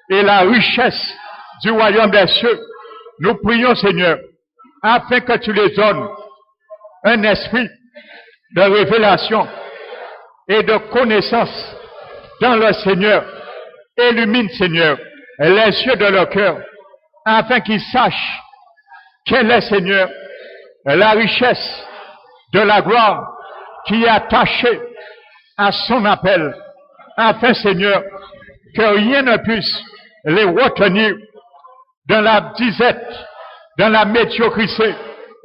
S1: et la richesse du royaume des cieux. Nous prions, Seigneur, afin que tu les donnes un esprit de révélation et de connaissance dans le Seigneur. Illumine, Seigneur, les yeux de leur cœur, afin qu'ils sachent quelle est, Seigneur, la richesse de la gloire qui est attachée à son appel, afin, Seigneur, que rien ne puisse les retenir dans la disette, dans la médiocrité,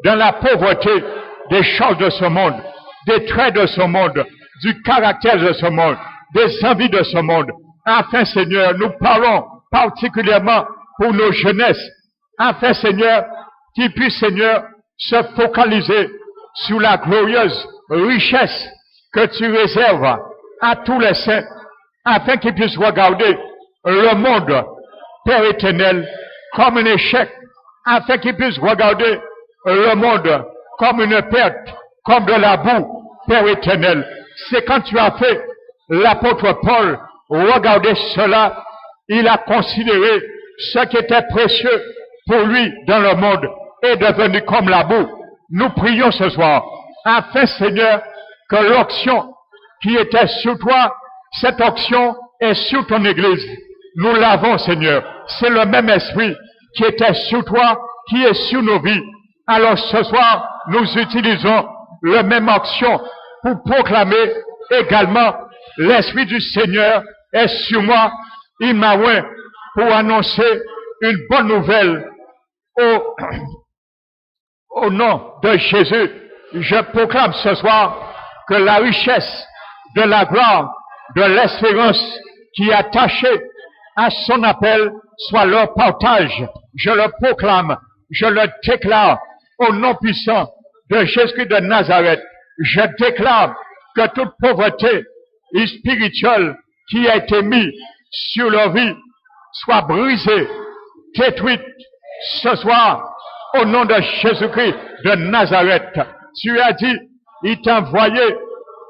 S1: dans la pauvreté des choses de ce monde, des traits de ce monde, du caractère de ce monde, des envies de ce monde. Afin, Seigneur, nous parlons particulièrement pour nos jeunesses, afin, Seigneur, qu'ils puissent, Seigneur, se focaliser sur la glorieuse richesse que tu réserves à tous les saints, afin qu'ils puissent regarder le monde, Père éternel, comme un échec, afin qu'ils puissent regarder le monde comme une perte, comme de la boue, Père éternel. C'est quand tu as fait l'apôtre Paul regarder cela, il a considéré ce qui était précieux pour lui dans le monde est devenu comme la boue. Nous prions ce soir, afin, Seigneur, que l'onction qui était sur toi, cette onction est sur ton Église. Nous l'avons, Seigneur. C'est le même esprit qui était sur toi, qui est sur nos vies. Alors ce soir, nous utilisons le même onction pour proclamer également l'esprit du Seigneur est sur moi. Il m'a oint pour annoncer une bonne nouvelle au nom de Jésus. Je proclame ce soir que la richesse de la gloire, de l'espérance qui est attachée à son appel soit leur partage. Je le proclame, je le déclare au nom puissant de Jésus de Nazareth. Je déclare que toute pauvreté spirituelle qui a été mise sur leur vie soit brisée, détruite ce soir au nom de Jésus-Christ de Nazareth. Tu as dit, il t'a envoyé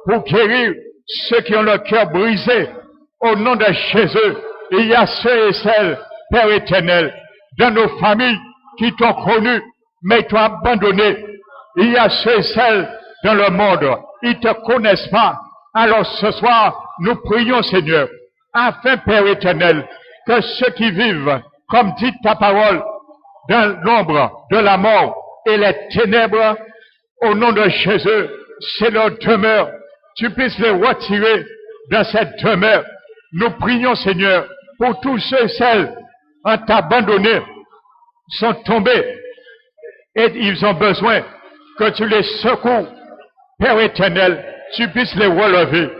S1: pour guérir ceux qui ont le cœur brisé. Au nom de Jésus, il y a ceux et celles, Père éternel, dans nos familles qui t'ont connu, mais t'ont abandonné. Il y a ceux et celles dans le monde, ils ne te connaissent pas. Alors ce soir, nous prions, Seigneur, afin, Père éternel, que ceux qui vivent, comme dit ta parole, dans l'ombre de la mort et les ténèbres, au nom de Jésus, c'est leur demeure. Tu puisses les retirer dans cette demeure. Nous prions, Seigneur, pour tous ceux et celles en t'abandonné, sont tombés et ils ont besoin que tu les secours. Père éternel, tu puisses les relever.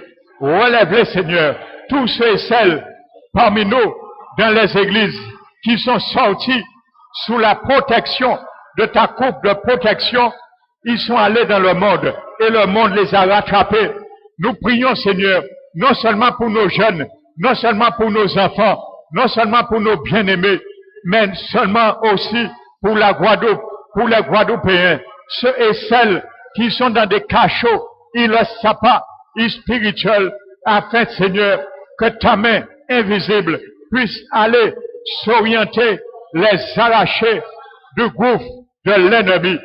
S1: Relève-les, Seigneur, tous ceux et celles parmi nous dans les églises qui sont sortis sous la protection de ta coupe de protection. Ils sont allés dans le monde et le monde les a rattrapés. Nous prions, Seigneur, non seulement pour nos jeunes, non seulement pour nos enfants, non seulement pour nos bien-aimés, mais seulement aussi pour la Guadeloupe, pour les Guadeloupéens, ceux et celles qui sont dans des cachots, ils ne savent pas, ils spirituels, afin, Seigneur, que ta main invisible puisse aller s'orienter, les arracher du gouffre de l'ennemi.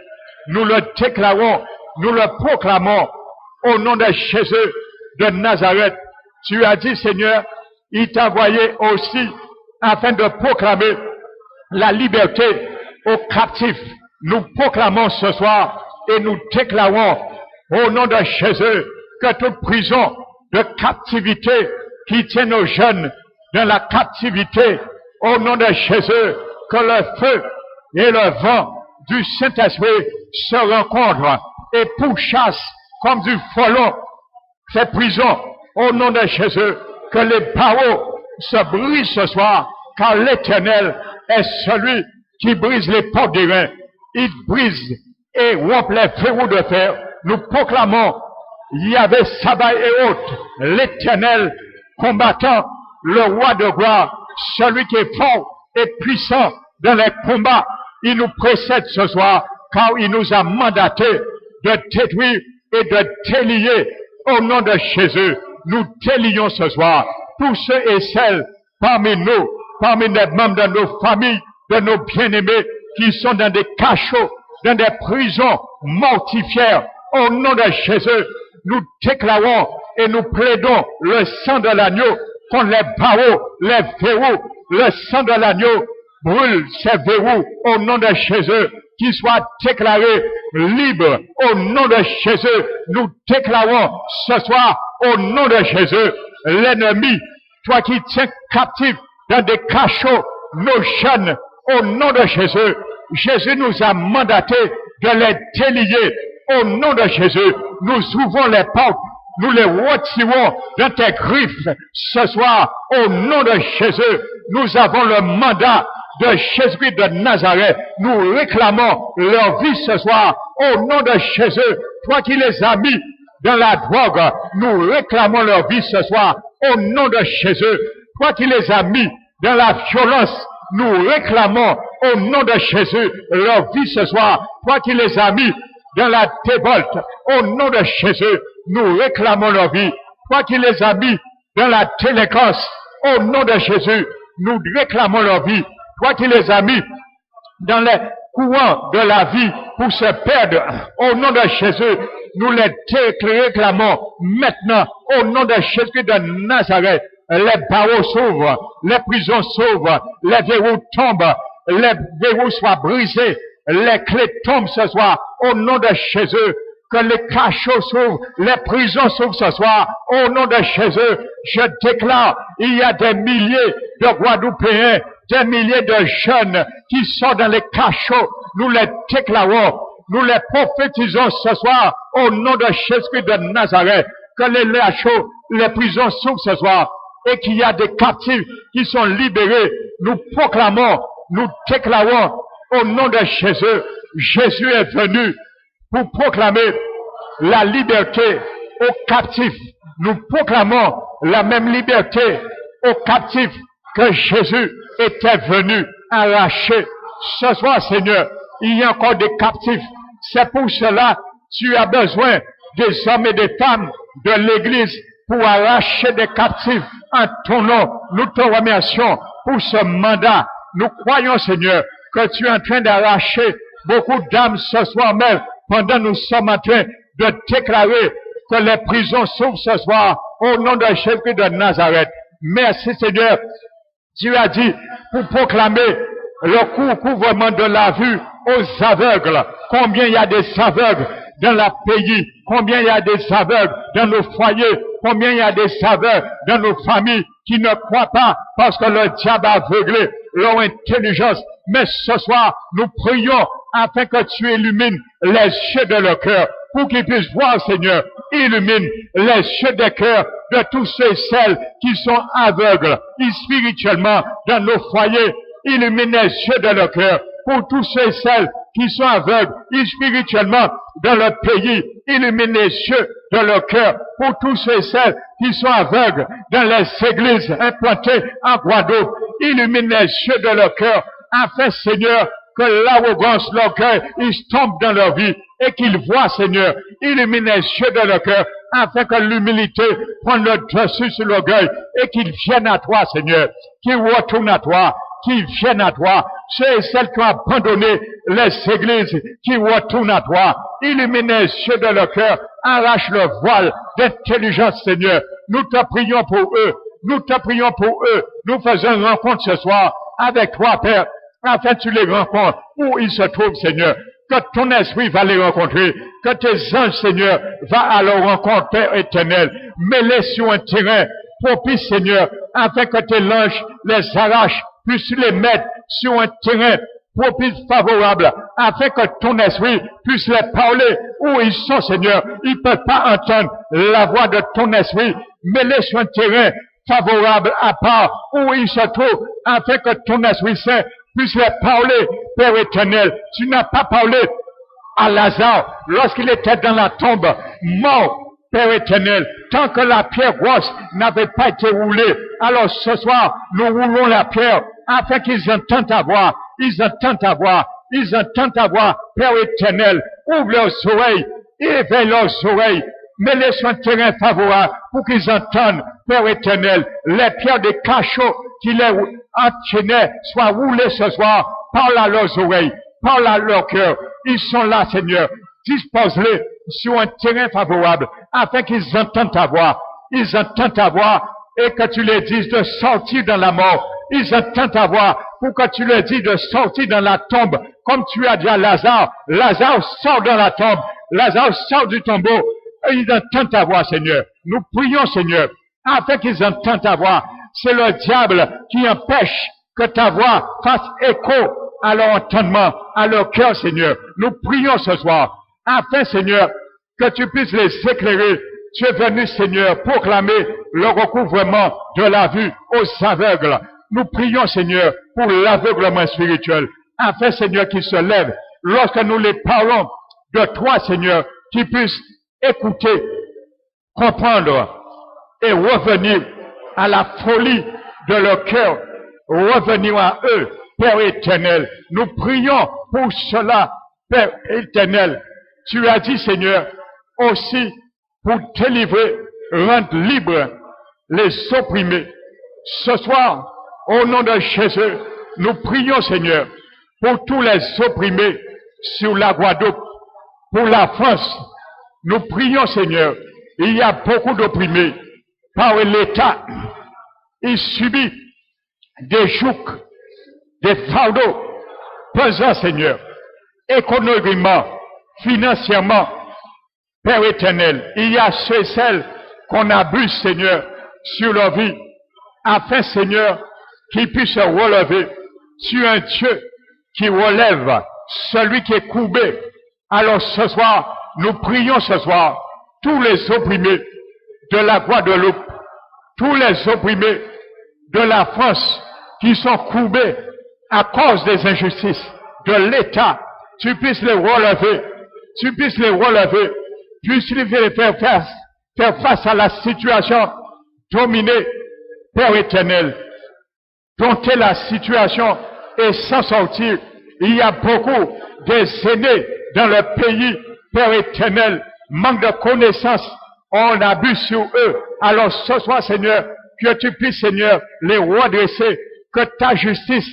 S1: Nous le déclarons, nous le proclamons au nom de Jésus de Nazareth. Tu as dit, Seigneur, il t'a envoyé aussi afin de proclamer la liberté aux captifs. Nous proclamons ce soir et nous déclarons au nom de Jésus que toute prison de captivité qui tient nos jeunes dans la captivité, au nom de Jésus, que le feu et le vent du Saint-Esprit se rencontrent et pourchassent comme du frelon ces prisons, au nom de Jésus, que les barreaux se brisent ce soir, car l'Éternel est celui qui brise les portes des reins. Il brise et rompt les verrous de fer. Nous proclamons, Yahvé Sabaoth et autres, l'Éternel combattant, le roi de gloire, celui qui est fort et puissant dans les combats. Il nous précède ce soir, car il nous a mandaté de détruire et de délier au nom de Jésus. Nous délions ce soir tous ceux et celles parmi nous, parmi les membres de nos familles, de nos bien-aimés, qui sont dans des cachots, dans des prisons mortifères. Au nom de Jésus, nous déclarons et nous plaidons le sang de l'agneau contre les barreaux, les verrous. Le sang de l'agneau brûle ces verrous au nom de Jésus, qui soient déclarés libres au nom de Jésus. Nous déclarons ce soir au nom de Jésus, l'ennemi, toi qui tiens captif dans des cachots nos jeunes, au nom de Jésus, Jésus nous a mandaté de les délier. Au nom de Jésus, nous ouvrons les portes, nous les retirons dans tes griffes. Ce soir, au nom de Jésus, nous avons le mandat de Jésus de Nazareth. Nous réclamons leur vie ce soir. Au nom de Jésus, toi qui les as mis dans la drogue, nous réclamons leur vie ce soir. Au nom de Jésus, toi qui les as mis dans la violence, nous réclamons au nom de Jésus leur vie ce soir. Toi qui les as mis dans la dévolte, au nom de Jésus, nous réclamons leur vie. Toi qui les as mis dans la délinquance, au nom de Jésus, nous réclamons leur vie. Toi qui les as mis dans les courants de la vie pour se perdre, au nom de Jésus, nous les réclamons maintenant, au nom de Jésus de Nazareth. Les barreaux s'ouvrent, les prisons s'ouvrent, les verrous tombent, les verrous soient brisés, les clés tombent ce soir, au nom de Jésus. Que les cachots s'ouvrent, les prisons s'ouvrent ce soir, au nom de Jésus. Je déclare, il y a des milliers de Guadeloupéens, des milliers de jeunes qui sont dans les cachots. Nous les déclarons, nous les prophétisons ce soir, au nom de Jésus de Nazareth. Que les cachots, les prisons s'ouvrent ce soir, et qu'il y a des captifs qui sont libérés. Nous proclamons, nous déclarons, au nom de Jésus, Jésus est venu pour proclamer la liberté aux captifs. Nous proclamons la même liberté aux captifs que Jésus était venu arracher. Ce soir, Seigneur, il y a encore des captifs. C'est pour cela que tu as besoin des hommes et des femmes de l'Église pour arracher des captifs. En ton nom, nous te remercions pour ce mandat. Nous croyons, Seigneur, que tu es en train d'arracher beaucoup d'âmes ce soir même, pendant nous sommes en train de déclarer que les prisons s'ouvrent ce soir, au nom de Jésus de Nazareth. Merci, Seigneur. Tu as dit, pour proclamer le couvrement de la vue aux aveugles. Combien il y a des aveugles dans le pays, combien il y a des aveugles dans nos foyers, combien il y a des aveugles dans nos familles qui ne croient pas parce que le diable a aveuglé leur intelligence. Mais ce soir, nous prions afin que tu illumines les yeux de leur cœur pour qu'ils puissent voir, Seigneur. Illumine les yeux des cœurs de tous ceux et celles qui sont aveugles spirituellement dans nos foyers. Illumine les yeux de leur cœur pour tous ceux et celles qui sont aveugles spirituellement dans le pays. Illumine les yeux de leur cœur pour tous ceux et celles qui sont aveugles dans les églises implantées en Guadeloupe. Illumine les yeux de leur cœur afin, Seigneur, que l'arrogance, l'orgueil, ils tombent dans leur vie et qu'ils voient, Seigneur, illumine les yeux de leur cœur afin que l'humilité prenne le dessus sur l'orgueil et qu'ils viennent à toi, Seigneur, qu'ils retournent à toi, qu'ils viennent à toi. Ceux et celles qui ont abandonné les églises, qui retournent à toi, illumine les yeux de leur cœur, arrache le voile d'intelligence, Seigneur. Nous te prions pour eux, nous te prions pour eux. Nous faisons une rencontre ce soir avec toi, Père, afin que tu les rencontres où ils se trouvent, Seigneur. Que ton esprit va les rencontrer, que tes anges, Seigneur, va à leur rencontre, Père éternel. Mets-les sur un terrain propice, Seigneur, afin que tes anges les arrachent, puissent les mettre sur un terrain propice, favorable, afin que ton esprit puisse les parler où ils sont, Seigneur. Ils ne peuvent pas entendre la voix de ton esprit. Mets-les sur un terrain favorable à part où ils se trouvent, afin que ton esprit saint puisse les parler, Père éternel. Tu n'as pas parlé à Lazare lorsqu'il était dans la tombe, mort, Père éternel, tant que la pierre grosse n'avait pas été roulée. Alors ce soir, nous roulons la pierre afin qu'ils entendent ta voix, ils entendent ta voix, ils entendent ta voix, Père éternel. Ouvre leurs oreilles, éveille leurs oreilles, mets-les sur un terrain favorable pour qu'ils entendent, Père éternel, les pierres des cachots qui les enchaînaient soient roulées ce soir, parle à leurs oreilles, parle à leur cœur. Ils sont là, Seigneur. Dispose-les sur un terrain favorable afin qu'ils entendent ta voix. Ils entendent ta voix et que tu les dises de sortir dans la mort. Ils entendent ta voix pour que tu leur dises de sortir dans la tombe. Comme tu as dit à Lazare, Lazare sort dans la tombe. Lazare sort du tombeau. Et ils entendent ta voix, Seigneur. Nous prions, Seigneur, afin qu'ils entendent ta voix. C'est le diable qui empêche que ta voix fasse écho à leur entendement, à leur cœur, Seigneur. Nous prions ce soir, afin, Seigneur, que tu puisses les éclairer. Tu es venu, Seigneur, proclamer le recouvrement de la vue aux aveugles. Nous prions, Seigneur, pour l'aveuglement spirituel, afin, Seigneur, qu'ils se lèvent. Lorsque nous les parlons de toi, Seigneur, qu'ils puissent écouter, comprendre et revenir à la folie de leur cœur, revenir à eux, Père éternel. Nous prions pour cela, Père éternel. Tu as dit, Seigneur, aussi pour délivrer, rendre libres les opprimés. Ce soir, au nom de Jésus, nous prions, Seigneur, pour tous les opprimés sur la Guadeloupe, pour la France. Nous prions, Seigneur, il y a beaucoup d'opprimés par l'État. Il subit des jougs, des fardeaux pesants, Seigneur, économiquement, financièrement. Père éternel, il y a ceux et celles qu'on abuse, Seigneur, sur leur vie, afin, Seigneur, qu'ils puissent se relever sur un Dieu qui relève celui qui est courbé. Alors ce soir, nous prions ce soir, tous les opprimés de la Guadeloupe, tous les opprimés de la France qui sont courbés à cause des injustices de l'État, tu puisses les relever, puisses les faire face à la situation dominée, Père éternel, dompter la situation et s'en sortir. Il y a beaucoup des aînés dans le pays, Père éternel, manque de connaissances, on abuse sur eux. Alors ce soir, Seigneur, que tu puisses, Seigneur, les redresser, que ta justice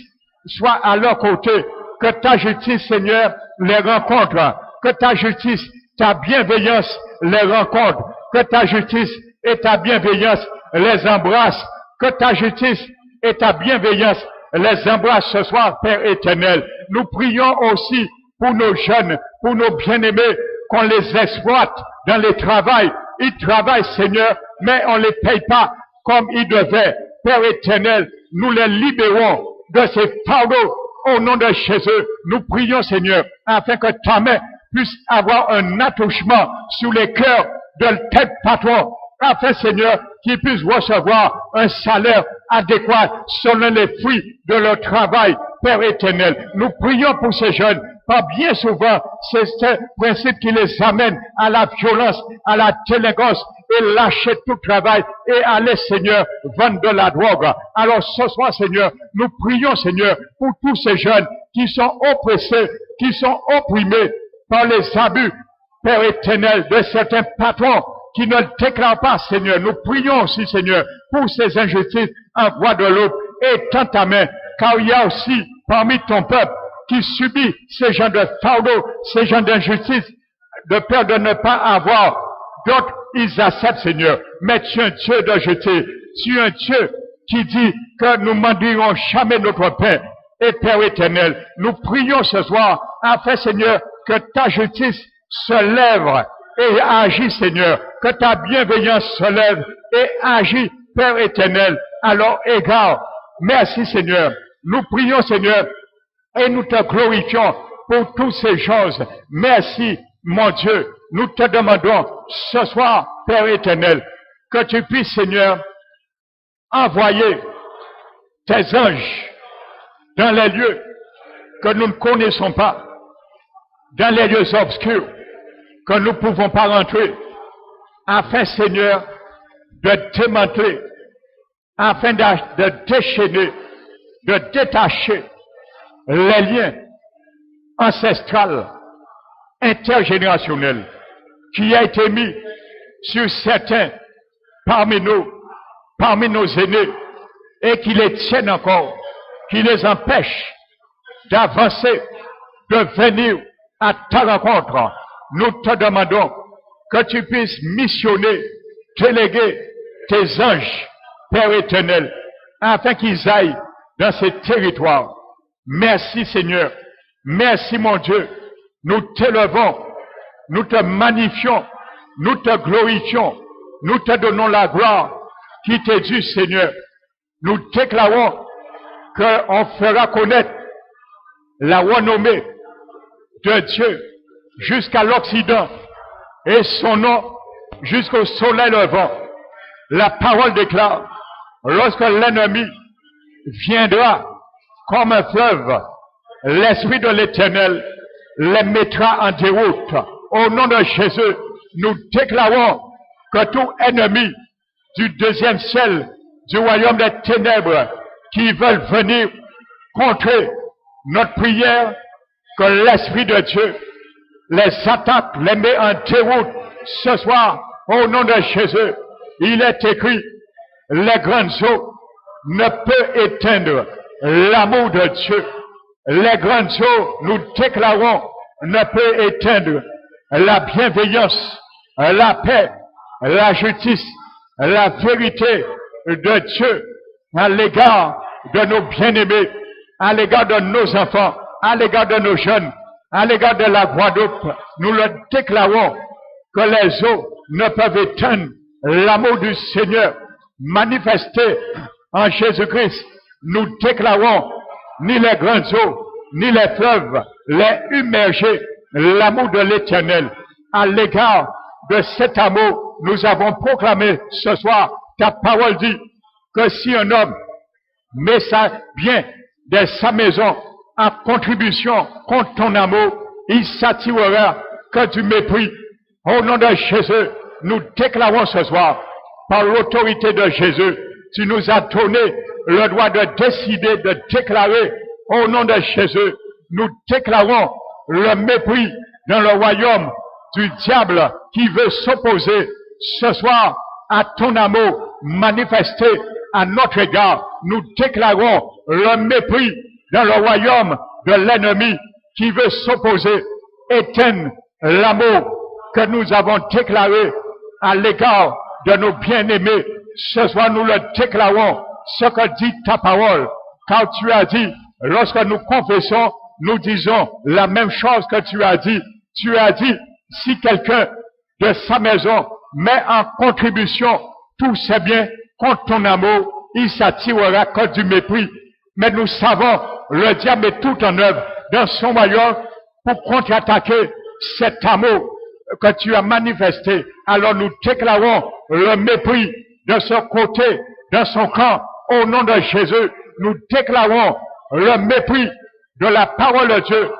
S1: soit à leur côté, que ta justice, Seigneur, les rencontre, que ta justice, ta bienveillance les rencontre, que ta justice et ta bienveillance les embrasse, que ta justice et ta bienveillance les embrasse ce soir, Père éternel. Nous prions aussi pour nos jeunes, pour nos bien-aimés, qu'on les exploite dans les travails. Ils travaillent, Seigneur, mais on ne les paye pas comme ils devaient. Père éternel, nous les libérons de ces fardeaux au nom de Jésus. Nous prions, Seigneur, afin que ta main puisse avoir un attouchement sur les cœurs de tes patrons, afin, Seigneur, qu'ils puissent recevoir un salaire adéquat selon les fruits de leur travail. Père éternel, nous prions pour ces jeunes. Pas bien souvent, c'est ce principe qui les amène à la violence, à la délinquance, et lâcher tout travail, et aller, Seigneur, vendre de la drogue. Alors ce soir, Seigneur, nous prions, Seigneur, pour tous ces jeunes qui sont oppressés, qui sont opprimés par les abus, Père éternel, de certains patrons qui ne déclarent pas, Seigneur. Nous prions aussi, Seigneur, pour ces injustices en Guadeloupe. Étends ta main, car il y a aussi parmi ton peuple qui subit ces gens de fardeau, ces gens d'injustice, de peur de ne pas avoir. D'autres, ils acceptent, Seigneur. Mais tu es un Dieu de justice. Tu es un Dieu qui dit que nous ne mendirons jamais notre pain. Et Père éternel, nous prions ce soir, afin, Seigneur, que ta justice se lève et agit, Seigneur. Que ta bienveillance se lève et agit, Père éternel, à leur égard. Merci, Seigneur. Nous prions, Seigneur, et nous te glorifions pour toutes ces choses. Merci, mon Dieu. Nous te demandons ce soir, Père éternel, que tu puisses, Seigneur, envoyer tes anges dans les lieux que nous ne connaissons pas, dans les lieux obscurs que nous ne pouvons pas rentrer, afin, Seigneur, de démanteler, afin de déchaîner, de détacher les liens ancestraux, intergénérationnels, qui a été mis sur certains parmi nous, parmi nos aînés, et qui les tiennent encore, qui les empêchent d'avancer, de venir à ta rencontre. Nous te demandons que tu puisses missionner, déléguer tes anges, Père éternel, afin qu'ils aillent dans ces territoires. Merci Seigneur, merci mon Dieu, nous t'élevons, nous te magnifions, nous te glorifions, nous te donnons la gloire qui t'est due Seigneur. Nous déclarons qu'on fera connaître la renommée de Dieu jusqu'à l'Occident et son nom jusqu'au soleil levant. La parole déclare, lorsque l'ennemi viendra comme un fleuve, l'Esprit de l'Éternel les mettra en déroute. Au nom de Jésus, nous déclarons que tout ennemi du deuxième ciel, du royaume des ténèbres, qui veulent venir contrer notre prière, que l'Esprit de Dieu les attaque, les met en déroute ce soir, au nom de Jésus. Il est écrit, les grandes eaux ne peuvent éteindre l'amour de Dieu. Les grandes eaux, nous déclarons, ne peuvent éteindre la bienveillance, la paix, la justice, la vérité de Dieu à l'égard de nos bien-aimés, à l'égard de nos enfants, à l'égard de nos jeunes, à l'égard de la Guadeloupe. Nous le déclarons que les eaux ne peuvent éteindre l'amour du Seigneur manifesté en Jésus-Christ. Nous déclarons ni les grandes eaux, ni les fleuves, les immerger l'amour de l'Éternel. À l'égard de cet amour, nous avons proclamé ce soir, ta parole dit que si un homme met sa bien de sa maison en contribution contre ton amour, il s'attirera que du mépris. Au nom de Jésus, nous déclarons ce soir, par l'autorité de Jésus, tu nous as donné le droit de décider, de déclarer, au nom de Jésus, nous déclarons le mépris dans le royaume du diable qui veut s'opposer ce soir à ton amour manifesté à notre égard. Nous déclarons le mépris dans le royaume de l'ennemi qui veut s'opposer, éteindre l'amour que nous avons déclaré à l'égard de nos bien-aimés. Ce soir, nous le déclarons, ce que dit ta parole, car tu as dit, lorsque nous confessons, nous disons la même chose que tu as dit. Tu as dit, si quelqu'un de sa maison met en contribution tous ses biens contre ton amour, il s'attirera que du mépris. Mais nous savons, le diable est tout en œuvre dans son royaume pour contre-attaquer cet amour que tu as manifesté. Alors nous déclarons le mépris de ce côté, dans son camp, au nom de Jésus. Nous déclarons le mépris de la parole de Dieu,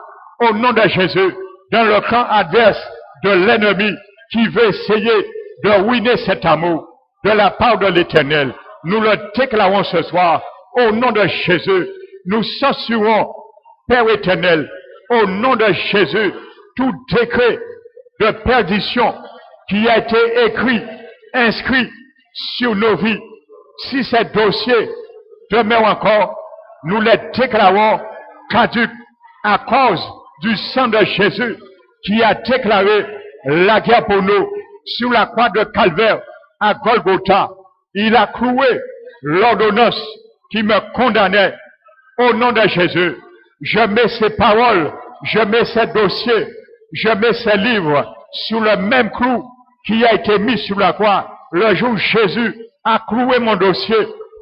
S1: au nom de Jésus, dans le camp adverse de l'ennemi qui veut essayer de ruiner cet amour de la part de l'Éternel. Nous le déclarons ce soir, au nom de Jésus. Nous censurons, Père éternel, au nom de Jésus, tout décret de perdition qui a été écrit, inscrit sur nos vies. Si ces dossiers demeurent encore, nous les déclarons caducs à cause du sang de Jésus qui a déclaré la guerre pour nous sur la croix de Calvaire à Golgotha. Il a cloué l'ordonnance qui me condamnait. Au nom de Jésus, je mets ces paroles, je mets ces dossiers, je mets ces livres sur le même clou qui a été mis sur la croix le jour où Jésus a cloué mon dossier.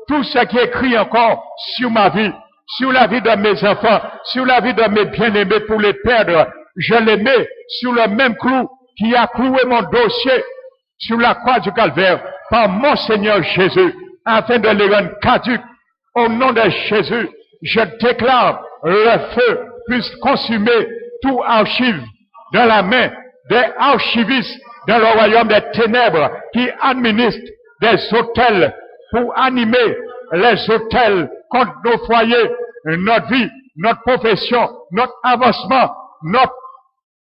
S1: Tout ce qui est écrit encore sur ma vie, sur la vie de mes enfants, sur la vie de mes bien-aimés pour les perdre, je les mets sur le même clou qui a cloué mon dossier sur la croix du Calvaire par mon Seigneur Jésus, afin de les rendre caducs. Au nom de Jésus, je déclare le feu puisse consumer tout archive dans la main des archivistes dans le royaume des ténèbres qui administrent des hôtels pour animer les hôtels contre nos foyers, notre vie, notre profession, notre avancement, notre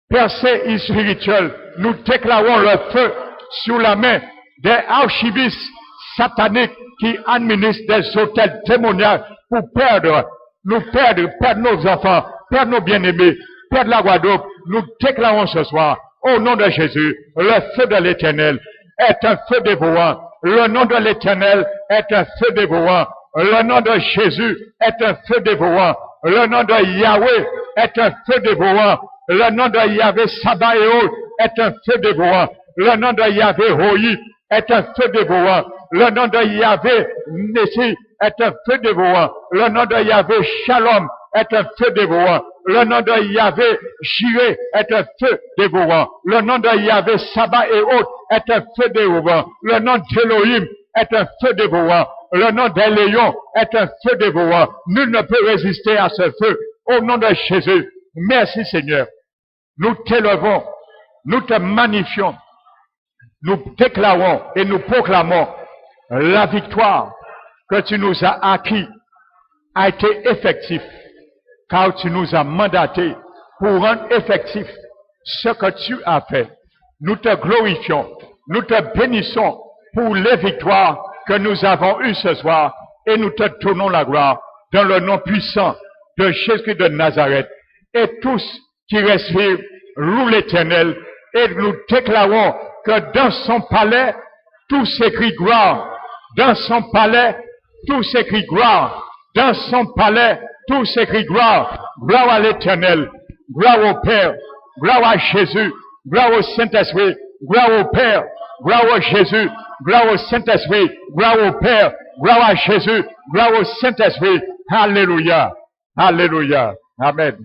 S1: percée spirituelle. Nous déclarons le feu sur la main des archivistes sataniques qui administrent des hôtels démoniaques pour perdre nos enfants, perdre nos bien-aimés, perdre la Guadeloupe. Nous déclarons ce soir, au nom de Jésus, le feu de l'Éternel est un feu dévorant. Le nom de l'Éternel est un feu dévorant. Le nom de Jésus est un feu dévorant. Le nom de Yahweh est un feu dévorant. Le nom de Yahweh Sabaoth est un feu dévorant. Le nom de Yahweh Rohi est un feu dévorant. Le nom de Yahweh Nessi est un feu dévorant. Le nom de Yahweh Shalom est un feu dévorant. Le nom de Yahweh Jireh est un feu dévorant. Le nom de Yahweh Sabaoth est un feu dévorant. Le nom d'Elohim est un feu dévorant. Le nom d'Éléon est un feu dévorant. Nul ne peut résister à ce feu. Au nom de Jésus, merci Seigneur. Nous t'élevons, nous te magnifions, nous déclarons et nous proclamons la victoire que tu nous as acquis a été effective, car tu nous as mandaté pour rendre effectif ce que tu as fait. Nous te glorifions, nous te bénissons pour les victoires que nous avons eues ce soir et nous te donnons la gloire dans le nom puissant de Jésus de Nazareth. Et tous qui respirent louent l'Éternel et nous déclarons que dans son palais, tout s'écrit gloire. Dans son palais, tout s'écrit gloire. Dans son palais, tout s'écrit gloire. Gloire à l'Éternel, gloire au Père, gloire à Jésus, gloire au Saint-Esprit, gloire au Père, gloire à Jésus, gloire au Saint-Esprit, gloire au Père, gloire à Jésus, gloire au Saint-Esprit. Alléluia, alléluia, amen.